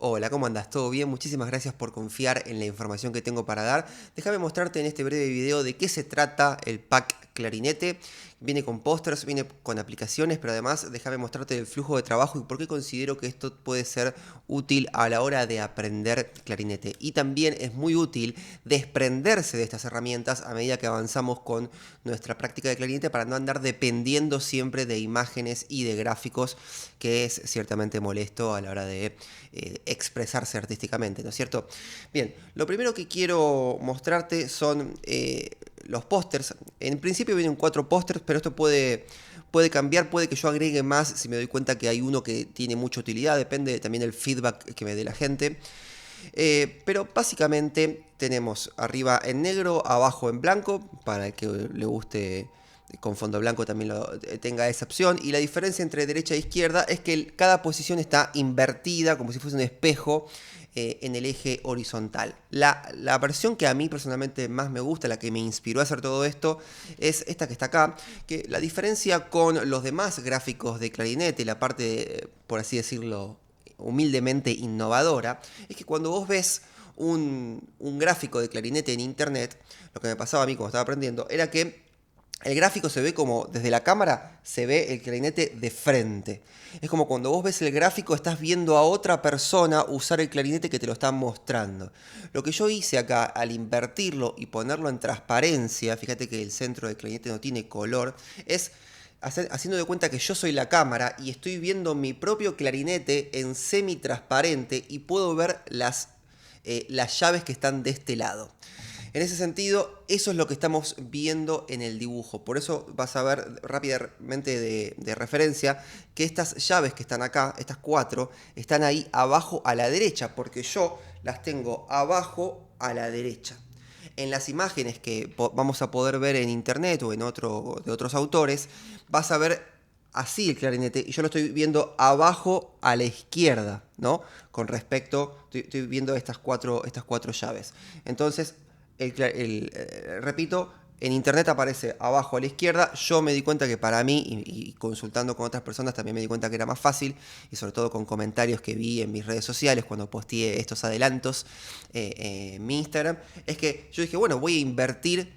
Hola, ¿cómo andas? ¿Todo bien? Muchísimas gracias por confiar en la información que tengo para dar. Déjame mostrarte en este breve video de qué se trata el pack Clarinete. Viene con pósters, viene con aplicaciones, pero además déjame mostrarte el flujo de trabajo y por qué considero que esto puede ser útil a la hora de aprender clarinete. Y también es muy útil desprenderse de estas herramientas a medida que avanzamos con nuestra práctica de clarinete para no andar dependiendo siempre de imágenes y de gráficos, que es ciertamente molesto a la hora de expresarse artísticamente, ¿no es cierto? Bien, lo primero que quiero mostrarte son los pósters. En principio vienen 4 pósters, pero esto puede cambiar, puede que yo agregue más si me doy cuenta que hay uno que tiene mucha utilidad, depende también del feedback que me dé la gente. Pero básicamente tenemos arriba en negro, abajo en blanco, para el que le guste con fondo blanco también tenga esa opción. Y la diferencia entre derecha e izquierda es que cada posición está invertida, como si fuese un espejo, en el eje horizontal. La versión que a mí personalmente más me gusta, la que me inspiró a hacer todo esto, es esta que está acá, que la diferencia con los demás gráficos de clarinete, la parte, por así decirlo, humildemente innovadora, es que cuando vos ves un gráfico de clarinete en internet, lo que me pasaba a mí cuando estaba aprendiendo, era que el gráfico se ve como, desde la cámara, se ve el clarinete de frente. Es como cuando vos ves el gráfico, estás viendo a otra persona usar el clarinete que te lo están mostrando. Lo que yo hice acá, al invertirlo y ponerlo en transparencia, fíjate que el centro del clarinete no tiene color, es haciendo de cuenta que yo soy la cámara y estoy viendo mi propio clarinete en semi-transparente y puedo ver las llaves que están de este lado. En ese sentido, eso es lo que estamos viendo en el dibujo. Por eso vas a ver rápidamente de referencia que estas llaves que están acá, estas 4, están ahí abajo a la derecha, porque yo las tengo abajo a la derecha. En las imágenes que vamos a poder ver en internet o de otros autores, vas a ver así el clarinete y yo lo estoy viendo abajo a la izquierda, ¿no? Con respecto, estoy viendo estas cuatro llaves. Entonces, repito, en internet aparece abajo a la izquierda. Yo me di cuenta que para mí, y consultando con otras personas también me di cuenta que era más fácil, y sobre todo con comentarios que vi en mis redes sociales cuando posteé estos adelantos en mi Instagram, es que yo dije, bueno, voy a invertir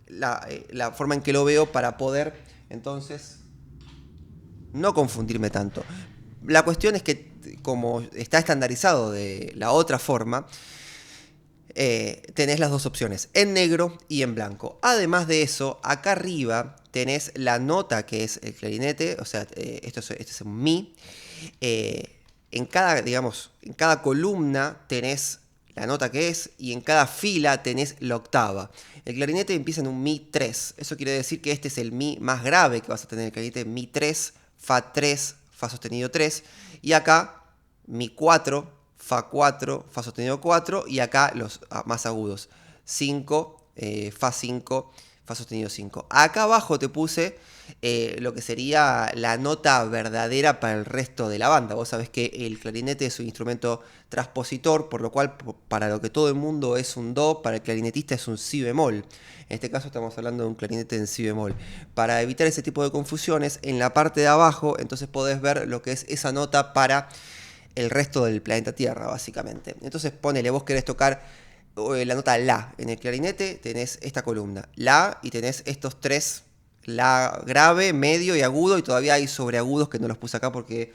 la forma en que lo veo para poder entonces no confundirme tanto. La cuestión es que como está estandarizado de la otra forma, tenés las dos opciones, en negro y en blanco. Además de eso, acá arriba tenés la nota que es el clarinete, o sea, esto es un mi. En cada columna tenés la nota que es y en cada fila tenés la octava. El clarinete empieza en un mi 3. Eso quiere decir que este es el mi más grave que vas a tener. El clarinete mi 3, fa 3, fa sostenido 3. Y acá mi 4, fa 4, fa sostenido 4. Y acá los más agudos. 5, fa 5, fa sostenido 5. Acá abajo te puse lo que sería la nota verdadera para el resto de la banda. Vos sabés que el clarinete es un instrumento transpositor, por lo cual para lo que todo el mundo es un do, para el clarinetista es un si bemol. En este caso estamos hablando de un clarinete en si bemol. Para evitar ese tipo de confusiones, en la parte de abajo entonces podés ver lo que es esa nota para el resto del planeta Tierra, básicamente. Entonces ponele, vos querés tocar la nota la en el clarinete, tenés esta columna, la, y tenés estos 3, la grave, medio y agudo, y todavía hay sobreagudos que no los puse acá porque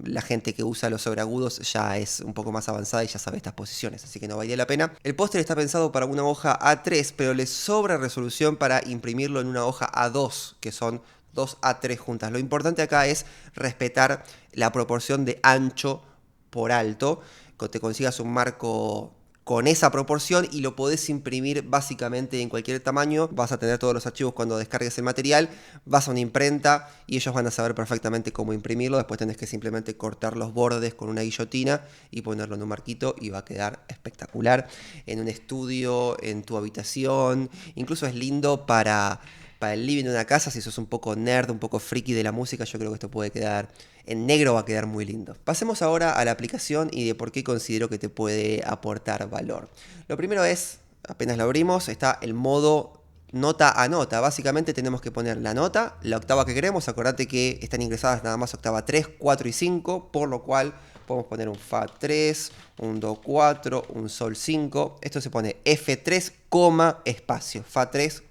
la gente que usa los sobreagudos ya es un poco más avanzada y ya sabe estas posiciones, así que no valía la pena. El póster está pensado para una hoja A3, pero le sobra resolución para imprimirlo en una hoja A2, que son 2 A3 juntas. Lo importante acá es respetar la proporción de ancho por alto, que te consigas un marco con esa proporción y lo podés imprimir básicamente en cualquier tamaño. Vas a tener todos los archivos cuando descargues el material, vas a una imprenta y ellos van a saber perfectamente cómo imprimirlo. Después tenés que simplemente cortar los bordes con una guillotina y ponerlo en un marquito y va a quedar espectacular en un estudio, en tu habitación. Incluso es lindo para el living de una casa. Si sos un poco nerd, un poco friki de la música, yo creo que esto puede quedar en negro, va a quedar muy lindo. Pasemos ahora a la aplicación y de por qué considero que te puede aportar valor. Lo primero es, apenas lo abrimos, está el modo nota a nota. Básicamente tenemos que poner la nota, la octava que queremos. Acordate que están ingresadas nada más octava 3, 4 y 5, por lo cual podemos poner un Fa 3, un Do 4, un Sol 5. Esto se pone F3, espacio. Fa 3,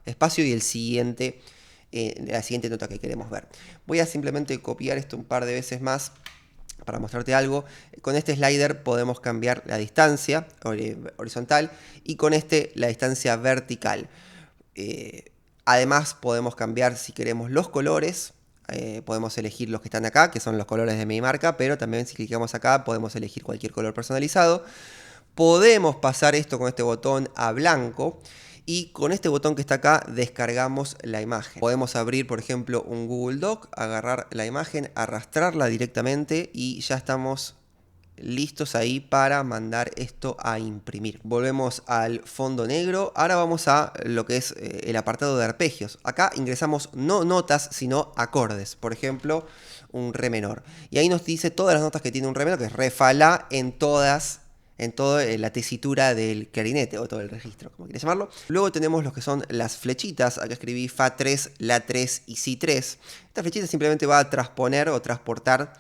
espacio y el siguiente, la siguiente nota que queremos ver. Voy a simplemente copiar esto un par de veces más para mostrarte algo. Con este slider podemos cambiar la distancia horizontal y con este la distancia vertical. Además podemos cambiar, si queremos, los colores. Podemos elegir los que están acá, que son los colores de mi marca, pero también si clicamos acá podemos elegir cualquier color personalizado. Podemos pasar esto con este botón a blanco. Y con este botón que está acá descargamos la imagen. Podemos abrir, por ejemplo, un Google Doc, agarrar la imagen, arrastrarla directamente y ya estamos listos ahí para mandar esto a imprimir. Volvemos al fondo negro. Ahora vamos a lo que es el apartado de arpegios. Acá ingresamos no notas, sino acordes. Por ejemplo, un re menor. Y ahí nos dice todas las notas que tiene un re menor, que es re, fa, la, en toda la tesitura del clarinete o todo el registro, como quieras llamarlo. Luego tenemos lo que son las flechitas. Acá escribí Fa 3, La 3 y Si 3. Esta flechita simplemente va a transponer o transportar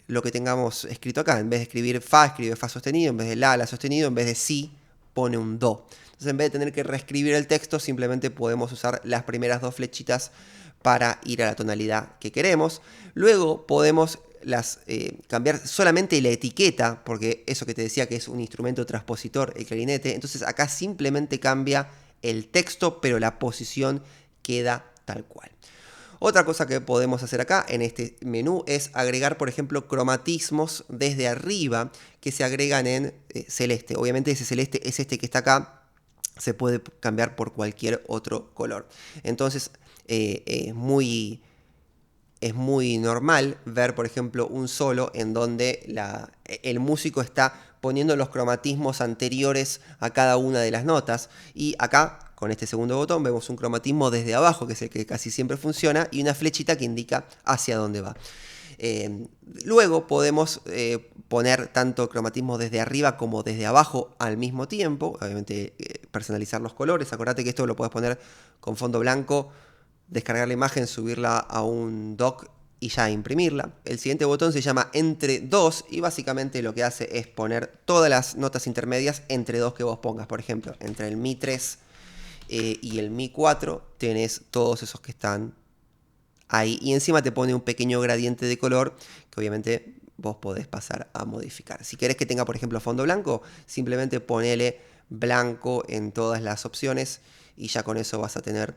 lo que tengamos escrito acá. En vez de escribir Fa, escribe Fa sostenido. En vez de La sostenido. En vez de Si, pone un Do. Entonces, en vez de tener que reescribir el texto, simplemente podemos usar las primeras dos flechitas para ir a la tonalidad que queremos. Luego podemos cambiar solamente la etiqueta, porque eso que te decía que es un instrumento transpositor, el clarinete. Entonces acá simplemente cambia el texto, pero la posición queda tal cual. Otra cosa que podemos hacer acá en este menú es agregar, por ejemplo, cromatismos desde arriba que se agregan en celeste. Obviamente ese celeste es este que está acá, se puede cambiar por cualquier otro color. Entonces es muy normal ver, por ejemplo, un solo en donde el músico está poniendo los cromatismos anteriores a cada una de las notas. Y acá, con este segundo botón, vemos un cromatismo desde abajo, que es el que casi siempre funciona, y una flechita que indica hacia dónde va. Luego podemos poner tanto cromatismo desde arriba como desde abajo al mismo tiempo. Obviamente personalizar los colores. Acordate que esto lo puedes poner con fondo blanco, descargar la imagen, subirla a un doc y ya imprimirla. El siguiente botón se llama Entre dos y básicamente lo que hace es poner todas las notas intermedias entre dos que vos pongas. Por ejemplo, entre el Mi 3 y el Mi 4 tenés todos esos que están ahí. Y encima te pone un pequeño gradiente de color que obviamente vos podés pasar a modificar. Si querés que tenga, por ejemplo, fondo blanco, simplemente ponele blanco en todas las opciones y ya con eso vas a tener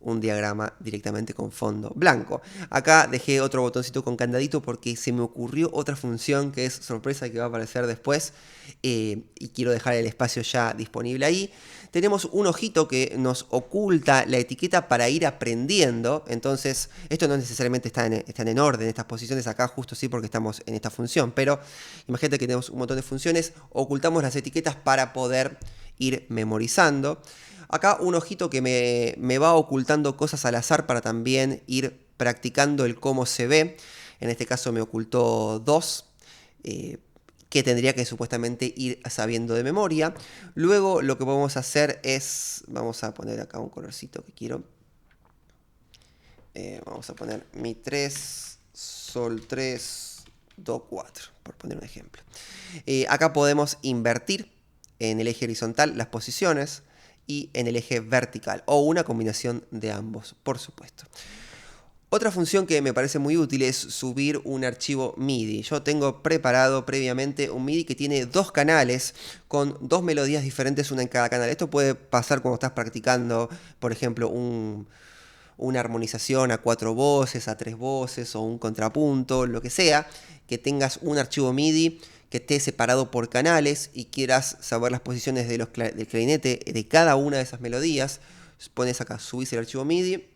un diagrama directamente con fondo blanco. Acá dejé otro botoncito con candadito porque se me ocurrió otra función que es sorpresa, que va a aparecer después, y quiero dejar el espacio ya disponible ahí. Tenemos un ojito que nos oculta la etiqueta para ir aprendiendo. Entonces esto no necesariamente están en orden estas posiciones acá, justo sí porque estamos en esta función, pero imagínate que tenemos un montón de funciones, ocultamos las etiquetas para poder ir memorizando. Acá un ojito que me va ocultando cosas al azar para también ir practicando el cómo se ve. En este caso me ocultó 2, que tendría que supuestamente ir sabiendo de memoria. Luego lo que podemos hacer es, vamos a poner acá un colorcito que quiero. Vamos a poner Mi 3, Sol 3, Do 4, por poner un ejemplo. Acá podemos invertir en el eje horizontal las posiciones y en el eje vertical, o una combinación de ambos, por supuesto. Otra función que me parece muy útil es subir un archivo MIDI. Yo tengo preparado previamente un MIDI que tiene 2 canales con 2 melodías diferentes, una en cada canal. Esto puede pasar cuando estás practicando, por ejemplo, una armonización a 4 voces, a 3 voces o un contrapunto, lo que sea, que tengas un archivo MIDI que esté separado por canales y quieras saber las posiciones del clarinete de cada una de esas melodías. Pones acá, subís el archivo MIDI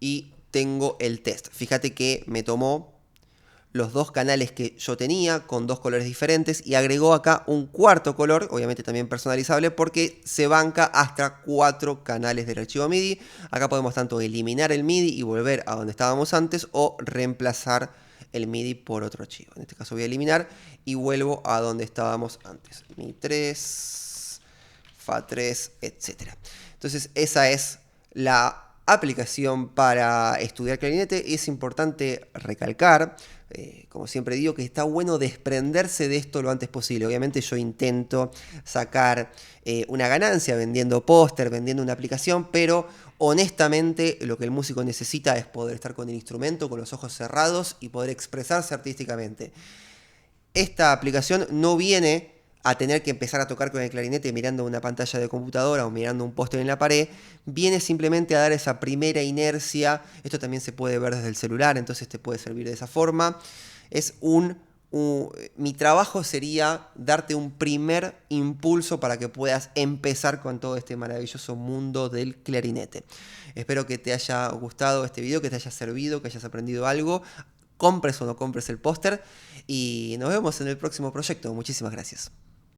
y tengo el test. Fíjate que me tomó los 2 canales que yo tenía con 2 colores diferentes y agregó acá un cuarto color, obviamente también personalizable, porque se banca hasta 4 canales del archivo MIDI. Acá podemos tanto eliminar el MIDI y volver a donde estábamos antes o reemplazar el MIDI por otro archivo. En este caso voy a eliminar y vuelvo a donde estábamos antes. Mi 3, Fa 3, etc. Entonces esa es la aplicación para estudiar clarinete. Es importante recalcar, como siempre digo, que está bueno desprenderse de esto lo antes posible. Obviamente yo intento sacar una ganancia vendiendo póster, vendiendo una aplicación, pero honestamente lo que el músico necesita es poder estar con el instrumento, con los ojos cerrados y poder expresarse artísticamente. Esta aplicación no viene a tener que empezar a tocar con el clarinete mirando una pantalla de computadora o mirando un póster en la pared, viene simplemente a dar esa primera inercia. Esto también se puede ver desde el celular, entonces te puede servir de esa forma. Mi trabajo sería darte un primer impulso para que puedas empezar con todo este maravilloso mundo del clarinete. Espero que te haya gustado este video, que te haya servido, que hayas aprendido algo. Compres o no compres el póster y nos vemos en el próximo proyecto. Muchísimas gracias.